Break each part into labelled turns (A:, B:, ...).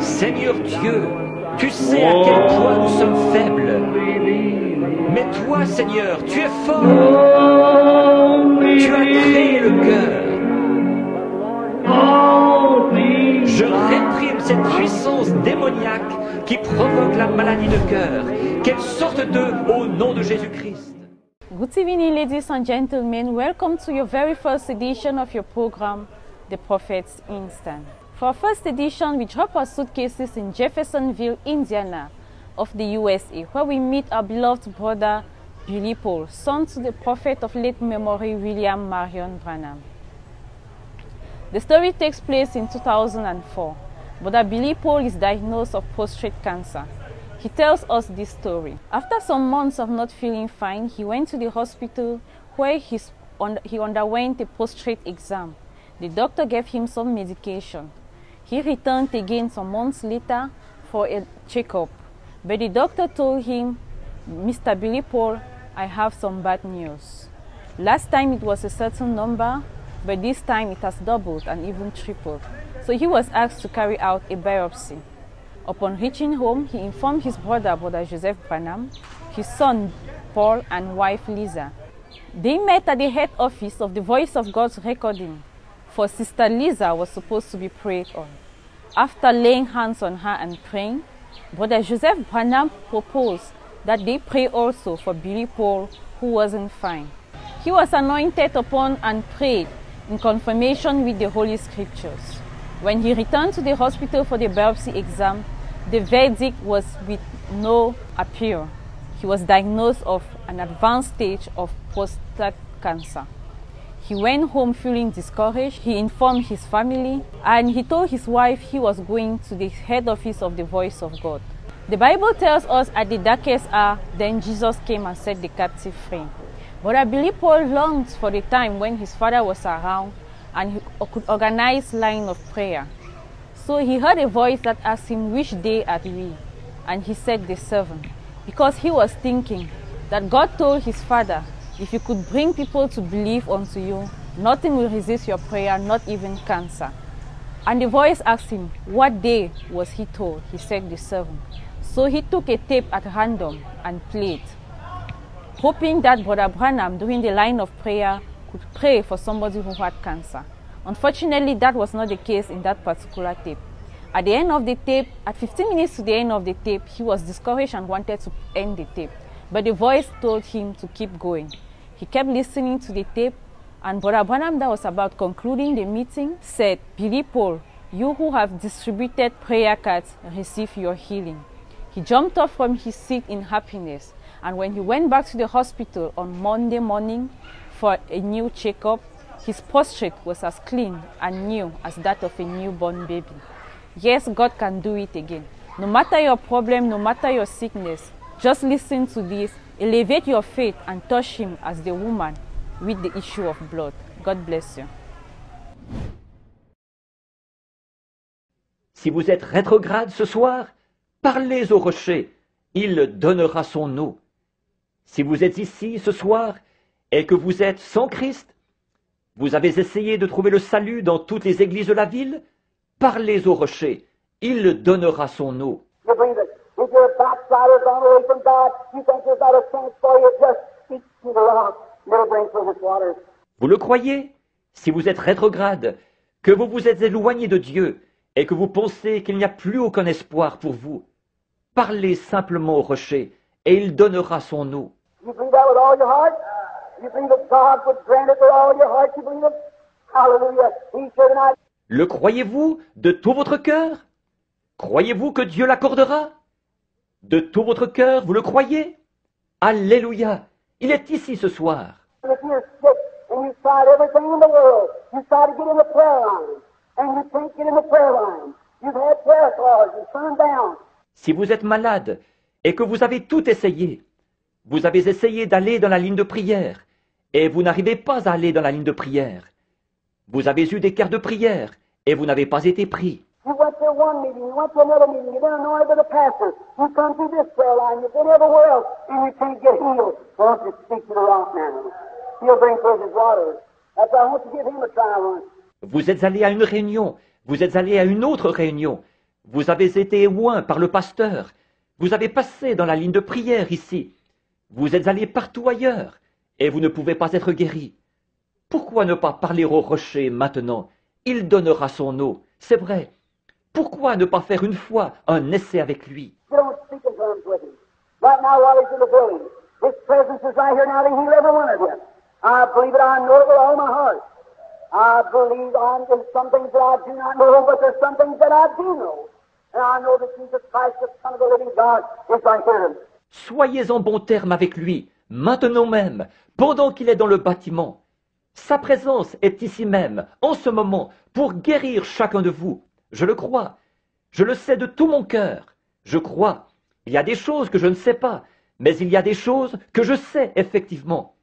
A: Seigneur Dieu, tu sais à quel point nous sommes faibles. Mais toi, Seigneur, tu es fort. Tu as créé le cœur. Je réprime cette puissance démoniaque qui provoque la maladie de cœur. Qu'elle sorte d'eux au nom de Jésus-Christ.
B: Good evening, ladies and gentlemen. Welcome to your very first edition of your program, The Prophet's Instant. For our first edition, we drop our suitcases in Jeffersonville, Indiana, of the USA, where we meet our beloved brother, Billy Paul, son to the prophet of late memory, William Marion Branham. The story takes place in 2004. Brother Billy Paul is diagnosed of prostate cancer. He tells us this story. After some months of not feeling fine, he went to the hospital where he underwent a prostate exam. The doctor gave him some medication. He returned again some months later for a checkup. But the doctor told him, "Mr. Billy Paul, I have some bad news. Last time it was a certain number, but this time it has doubled and even tripled." So he was asked to carry out a biopsy. Upon reaching home, he informed his brother, Brother Joseph Branham, his son Paul, and wife Lisa. They met at the head office of the Voice of God's recording, for Sister Lisa was supposed to be prayed on. After laying hands on her and praying, Brother Joseph Branham proposed that they pray also for Billy Paul, who wasn't fine. He was anointed upon and prayed in confirmation with the Holy Scriptures. When he returned to the hospital for the biopsy exam, the verdict was with no appeal. He was diagnosed of an advanced stage of prostate cancer. He went home feeling discouraged. He informed his family and he told his wife he was going to the head office of the Voice of God. The Bible tells us at the darkest hour, then Jesus came and set the captive free. Brother Billy Paul longed for the time when his father was around and he could organize line of prayer. So he heard a voice that asked him which day are we, and he said the 7th, because he was thinking that God told his father, if you could bring people to believe unto you, nothing will resist your prayer, not even cancer. And the voice asked him, what day was he told? He said the 7th. So he took a tape at random and played, hoping that Brother Branham, during the line of prayer, could pray for somebody who had cancer. Unfortunately, that was not the case in that particular tape. At the end of the tape, at 15 minutes to the end of the tape, he was discouraged and wanted to end the tape. But the voice told him to keep going. He kept listening to the tape, and Brother Branham, that was about concluding the meeting, said, "Billy Paul, you who have distributed prayer cards, receive your healing." He jumped up from his seat in happiness, and when he went back to the hospital on Monday morning for a new checkup, his prostate was as clean and new as that of a newborn baby. Yes, God can do it again. No matter your problem, no matter your sickness, just listen to this, elevate your faith and touch him as the woman with the issue of blood. God bless you.
A: Si vous êtes rétrograde ce soir, parlez au rocher, il donnera son eau. Si vous êtes ici ce soir et que vous êtes sans Christ, vous avez essayé de trouver le salut dans toutes les églises de la ville, parlez au rocher, il donnera son eau. Vous le croyez? Si vous êtes rétrograde, que vous vous êtes éloigné de Dieu et que vous pensez qu'il n'y a plus aucun espoir pour vous, parlez simplement au rocher et il donnera son eau.
C: You believe that with all your heart? You believe that God would grant it with all your heart? You believe it? Hallelujah. He said tonight.
A: Le croyez-vous de tout votre cœur? Croyez-vous que Dieu l'accordera? De tout votre cœur, vous le croyez? Alléluia! Il est ici ce soir.
C: If you're sick and you've tried everything in the world, you try to get in the prayer line, and you can't get in the prayer line. You've had prayer calls, you turned down.
A: Si vous êtes malade et que vous avez tout essayé, vous avez essayé d'aller dans la ligne de prière et vous n'arrivez pas à aller dans la ligne de prière. Vous avez eu des cartes de prière et vous n'avez pas été pris.
C: You went to one meeting, you went to another meeting, you've been anointed by the pastor, you come through this prayer line, you've been everywhere else, and you can't get healed. Why don't you speak to the rock now? He'll bring forth his waters. That's why I want to give him a try once.
A: Vous êtes allé à une réunion, vous êtes allé à une autre réunion, Vous avez été oint par le pasteur. Vous avez passé dans la ligne de prière ici. Vous êtes allé partout ailleurs, et vous ne pouvez pas être guéri. Pourquoi ne pas parler au rocher maintenant? Il donnera son eau, c'est vrai. Pourquoi ne pas faire une fois un essai avec lui?
C: You don't speak in terms with him. Right now, while he's in the building, his presence is right here now to heal every one of you. I believe it, I know it with all my heart. I believe there's some things that I do not know, but there's some things that I do know. And I know that Jesus Christ, the Son of the living God, is right here.
A: Soyez en bon terme avec lui, maintenant même, pendant qu'il est dans le bâtiment. Sa présence est ici même, en ce moment, pour guérir chacun de vous. Je le crois. Je le sais de tout mon cœur. Je crois. Il y a des choses que je ne sais pas, mais il y a des choses que je sais effectivement.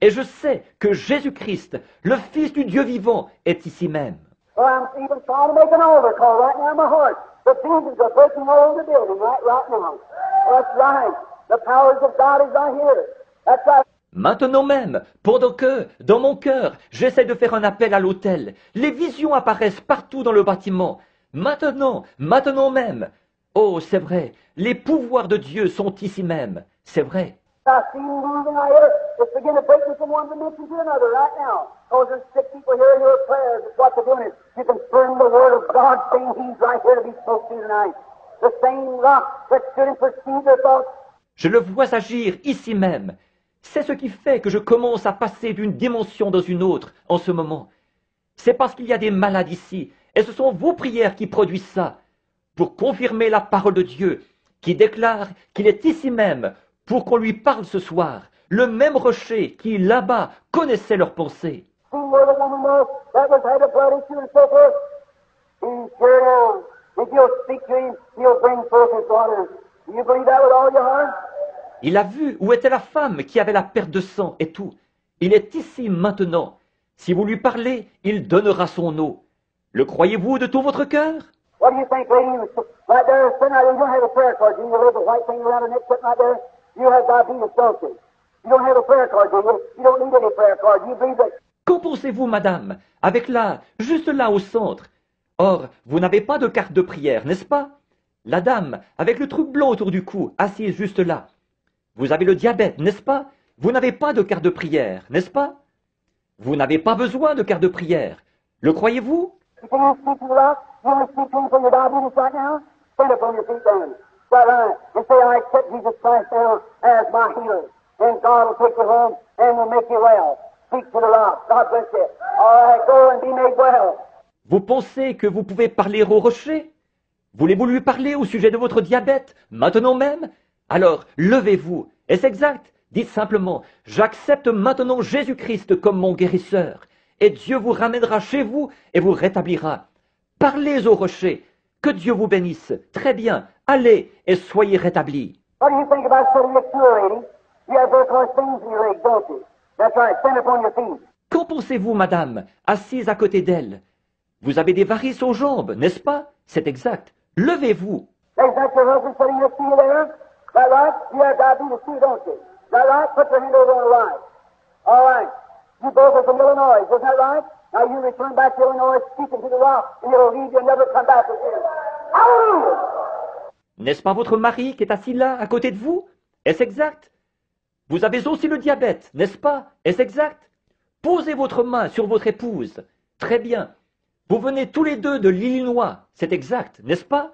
A: Et je sais que Jésus-Christ, le Fils du Dieu vivant, est ici même.
C: Well, I'm even trying to make an altar call right now in my heart. The demons are breaking all over the building right now. That's right. The powers of God is right here. That's right.
A: Maintenant même, pendant que, dans mon cœur, j'essaie de faire un appel à l'autel, les visions apparaissent partout dans le bâtiment. Maintenant même. Oh, c'est vrai, les pouvoirs de Dieu sont ici même. C'est vrai.
C: I see you moving right here. It's beginning to break me from one dimension to another right now. Because there's sick people hearing your prayers. That's what they're doing is you confirm the word of God saying He's right here to be spoken to tonight. The same rock that stood and perceived their thoughts.
A: Je le vois agir ici même. C'est ce qui fait que je commence à passer d'une dimension dans une autre en ce moment. C'est parce qu'il y a des malades ici, et ce sont vos prières qui produisent ça, pour confirmer la parole de Dieu, qui déclare qu'il est ici même, pour qu'on lui parle ce soir, le même rocher qui, là-bas, connaissait leurs pensées.
C: See where the woman was that was had a blood issue and so forth? He's here now. If you'll speak to him, he'll bring forth his daughters. Do you believe that with all your heart?
A: Il a vu où était la femme qui avait la perte de sang et tout. Il est ici maintenant. Si vous lui parlez, il donnera son eau. Le croyez-vous de tout votre cœur?
C: What do you think, lady? Right there, sitting out there, you don't have a prayer card, do you? You leave the white thing around the neck sitting right there. You have diabetes, don't you? You don't have a prayer card, do you? You don't need any prayer card. You believe that?
A: Qu'en pensez-vous, madame? Avec là, juste là au centre. Or, vous n'avez pas de carte de prière, n'est-ce pas? La dame, avec le truc blanc autour du cou, assise juste là. Vous avez le diabète, n'est-ce pas? Vous n'avez pas de carte de prière, n'est-ce pas? Vous n'avez pas besoin de carte de prière. Le croyez-vous?
C: Can you speak to the rock? You want to speak to him for your diabetes right now? Stand up on your feet then. Right on. And say, I accept Jesus Christ now as my healer. And God will take you home and will make you well. Speak to the rock. God bless you. All right, go and be made well.
A: Vous pensez que vous pouvez parler au rocher? Voulez-vous lui parler au sujet de votre diabète, maintenant même? Alors, levez-vous. Est-ce exact? Dites simplement, j'accepte maintenant Jésus-Christ comme mon guérisseur. Et Dieu vous ramènera chez vous et vous rétablira. Parlez au rocher. Que Dieu vous bénisse. Très bien. Allez et soyez rétablis.
C: What do you think about sitting next to her, lady? You have those kind of things in your legs, don't you? That's right. Stand up on your feet.
A: Qu'en pensez-vous, madame, assise à côté d'elle? Vous avez des varices aux jambes, n'est-ce pas? C'est exact. Levez-vous.
C: Is that your husband sitting next to you there? Is that right? You have diabetes too, don't you? Is that right? Put your hand over on the right. All right. You both are from Illinois, isn't that right? Now you return back to Illinois, speaking to the rock, and it'll leave you and never come back again. Hallelujah!
A: N'est-ce pas votre mari qui est assis là, à côté de vous? Est-ce exact? Vous avez aussi le diabète, n'est-ce pas? Est-ce exact? Posez votre main sur votre épouse. Très bien. Vous venez tous les deux de l'Illinois, c'est exact, n'est-ce pas?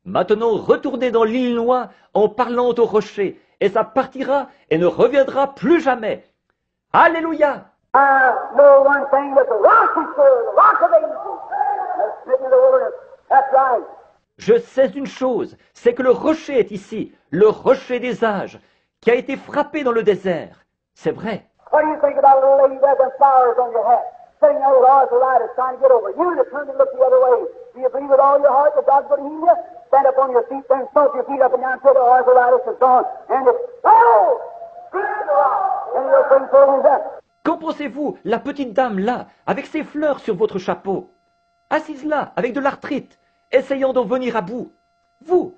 A: Maintenant, retournez dans l'Illinois en parlant au rocher, et ça partira et ne reviendra plus jamais. Alléluia!
C: I know one thing that the rock is there, the rock of ages. That's sitting in the wilderness. That's right.
A: Je sais une chose, c'est que le rocher est ici, le rocher des âges, qui a été frappé dans le désert. C'est vrai.
C: What do you think about a little lady with them flowers on your hat, sitting there with arthritis trying to get over? You to turn and look the other way. Do you believe with all your heart that God's going to heal you? Stand up on your feet, then stomp your feet up and down until the arthritis is gone. And it's, oh! And you'll bring forth his death.
A: Qu'en pensez-vous, la petite dame là, avec ses fleurs sur votre chapeau, assise là, avec de l'arthrite, essayant d'en venir à bout? Vous,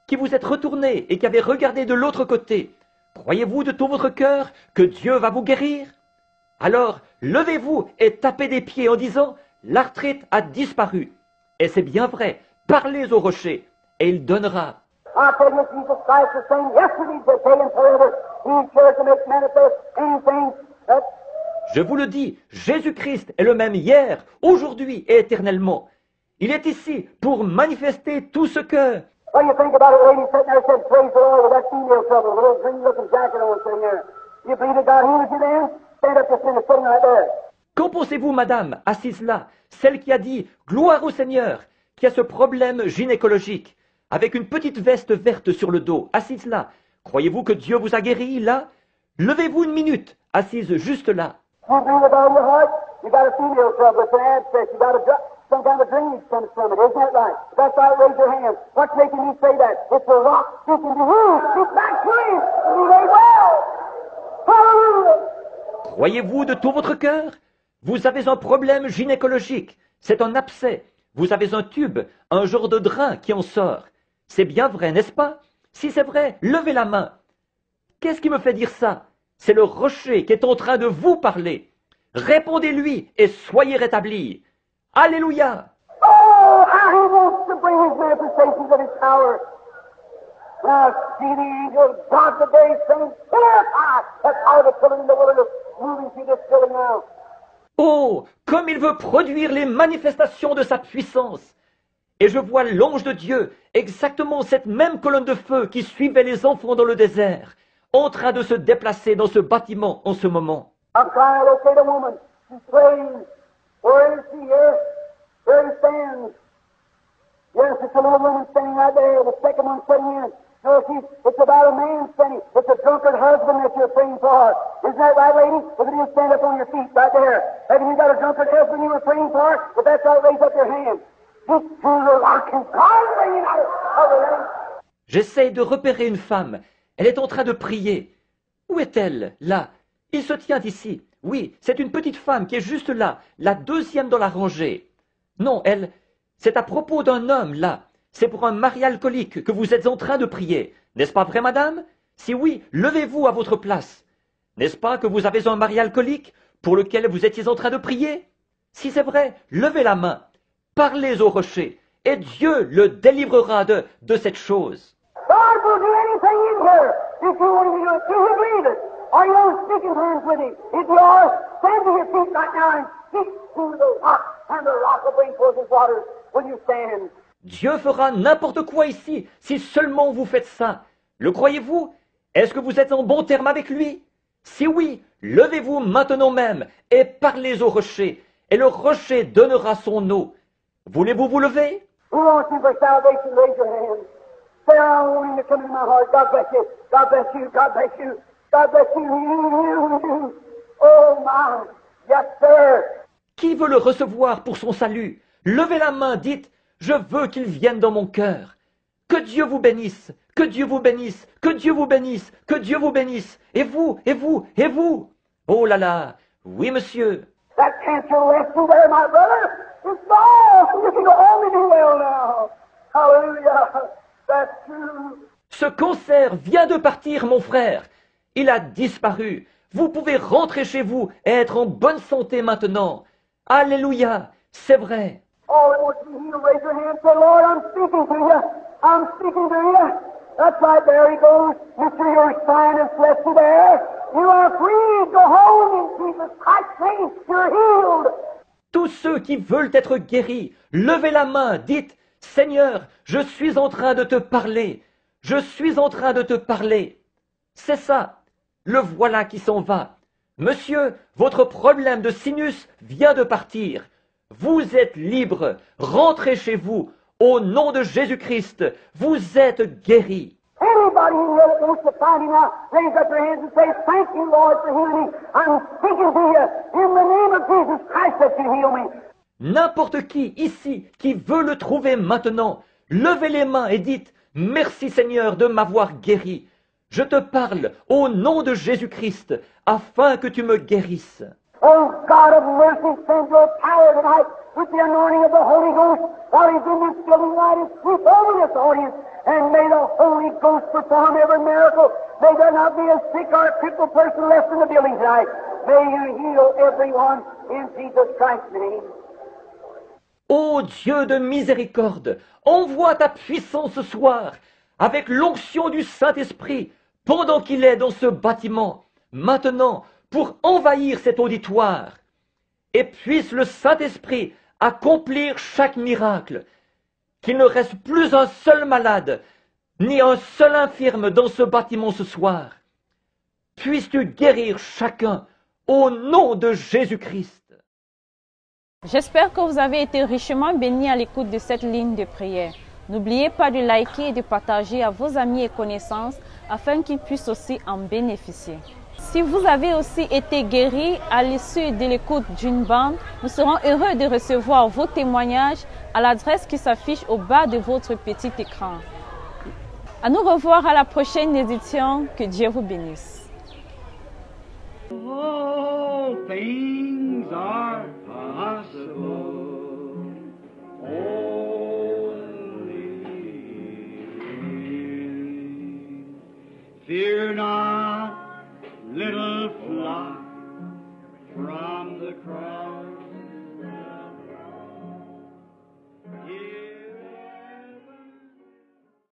A: qui vous êtes retourné et qui avez regardé de l'autre côté, croyez-vous de tout votre cœur que Dieu va vous guérir? Alors, levez-vous et tapez des pieds en disant, l'arthrite a disparu. Et c'est bien vrai, parlez au rocher. et il donnera.
C: I tell you, Jesus Christ is the same yesterday, today, and forever. He cares to make manifest anything that
A: Je vous le dis, Jésus-Christ est le même hier, aujourd'hui et éternellement. Il est ici pour manifester tout ce que...
C: What do you think about a lady sitting there said, praise the Lord, with that female trouble, with a little green-looking jacket on sitting there? You believe that God healed you then? Stand up just in the sitting right there.
A: Qu'en pensez-vous, madame, assise là, celle qui a dit « Gloire au Seigneur », qui a ce problème gynécologique, avec une petite veste verte sur le dos, assise là. Croyez-vous que Dieu vous a guéri, là? Levez-vous une minute, assise juste là.
C: You believe with all your heart? You got a female trouble, it's an abscess, you got some kind of drainage comes from it, isn't that right? If that's right, raise your hand. What's making me say that? It's a rock sticking to you. It's back to you. And you may well. Hallelujah.
A: Croyez-vous de tout votre cœur? Vous avez un problème gynécologique, c'est un abcès. Vous avez un tube, un genre de drain qui en sort. C'est bien vrai, n'est-ce pas? Si c'est vrai, levez la main. Qu'est-ce qui me fait dire ça? C'est le rocher qui est en train de vous parler. Répondez-lui et soyez rétablis. Alléluia!
C: Oh, how he wants to bring his manifestations of his power. Now, see the angel of God today saying, terrified. That's how the children in the wilderness moving through this building now.
A: Oh, comme il veut produire les manifestations de sa puissance. Et je vois l'ange de Dieu, exactement cette même colonne de feu qui suivait les enfants dans le désert, en train de se déplacer dans ce bâtiment en ce moment.
C: I'm trying to locate a woman. She's praying. Where is she here? There he stands. Yes, it's a little woman standing right there. The second one sitting in. No, it's about a man standing. It's a drunkard husband that you're praying for. Isn't that right, lady? Look at you, stand up on your feet right there. Haven't you got a drunkard husband you were praying for? If that's right, raise up your hand. Just to the rock and God bringing out of the land.
A: J'essaye de repérer une femme. Elle est en train de prier. Où est-elle? Là. Il se tient ici. Oui, c'est une petite femme qui est juste là, la deuxième dans la rangée. Non, elle, c'est à propos d'un homme, là. C'est pour un mari alcoolique que vous êtes en train de prier. N'est-ce pas vrai, madame? Si oui, levez-vous à votre place. N'est-ce pas que vous avez un mari alcoolique pour lequel vous étiez en train de prier? Si c'est vrai, levez la main. Parlez au rocher, et Dieu le délivrera de cette chose.
C: God will do anything in here. If you want to do it, do you believe it? Are you on speaking terms with him? If you are, stand to your feet right now and speak to the rock, and the rock will bring forth his waters when you stand.
A: Dieu fera n'importe quoi ici, si seulement vous faites ça. Le croyez-vous? Est-ce que vous êtes en bon terme avec lui? Si oui, levez-vous maintenant même et parlez au rocher, et le rocher donnera son eau. Voulez-vous vous lever?
C: Who wants you for salvation? Raise your hand. Say, I want him to come into my heart. God bless you. God bless you. God bless you. God bless you. You. Oh, my. Yes, sir.
A: Qui veut le recevoir pour son salut? Levez la main, dites, je veux qu'il vienne dans mon cœur. Que Dieu vous bénisse, que Dieu vous bénisse, que Dieu vous bénisse, que Dieu vous bénisse. Et vous, et vous, et vous. Oh là là, oui monsieur.
C: That cancer left you there, my brother. It's gone. You can only do well now. Hallelujah. That's true.
A: Ce cancer vient de partir, mon frère. Il a disparu. Vous pouvez rentrer chez vous et être en bonne santé maintenant. Alléluia, c'est vrai.
C: All that wants to be healed, raise your hand. Say, Lord, I'm speaking to you. I'm speaking to you. That's right, there he goes. Mr. Your sign is blessed there. You are free. Go home in Jesus Christ's name. You're healed.
A: Tous ceux qui veulent être guéris, levez la main, dites, Seigneur, je suis en train de te parler. Je suis en train de te parler. C'est ça. Le voilà qui s'en va. Monsieur, votre problème de sinus vient de partir. Vous êtes libre. Rentrez chez vous. Au nom de Jésus-Christ, vous êtes guéris.
C: Anybody in here that wants to find him now, raise up your hands and say, thank you, Lord, for healing me. I'm speaking to you in the name of Jesus Christ that you heal me.
A: N'importe qui ici qui veut le trouver maintenant, levez les mains et dites, merci Seigneur de m'avoir guéri. Je te parle au nom de Jésus-Christ afin que tu me guérisses.
C: Oh, God of mercy, send your power tonight with the anointing of the Holy Ghost while he's in this building right and sweep over this audience. And may the Holy Ghost perform every miracle. May there not be a sick or a crippled person left in the building tonight. May you heal everyone in Jesus Christ's name.
A: Ô Dieu de miséricorde, envoie ta puissance ce soir, avec l'onction du Saint-Esprit, pendant qu'il est dans ce bâtiment, maintenant, pour envahir cet auditoire. Et puisse le Saint-Esprit accomplir chaque miracle, qu'il ne reste plus un seul malade, ni un seul infirme dans ce bâtiment ce soir. Puisses-tu guérir chacun au nom de Jésus-Christ.
B: J'espère que vous avez été richement bénis à l'écoute de cette ligne de prière. N'oubliez pas de liker et de partager à vos amis et connaissances afin qu'ils puissent aussi en bénéficier. Si vous avez aussi été guéri à l'issue de l'écoute d'une bande, nous serons heureux de recevoir vos témoignages à l'adresse qui s'affiche au bas de votre petit écran. À nous revoir à la prochaine édition. Que Dieu vous bénisse.
D: All things are possible. Only fear not, little flock, from the cross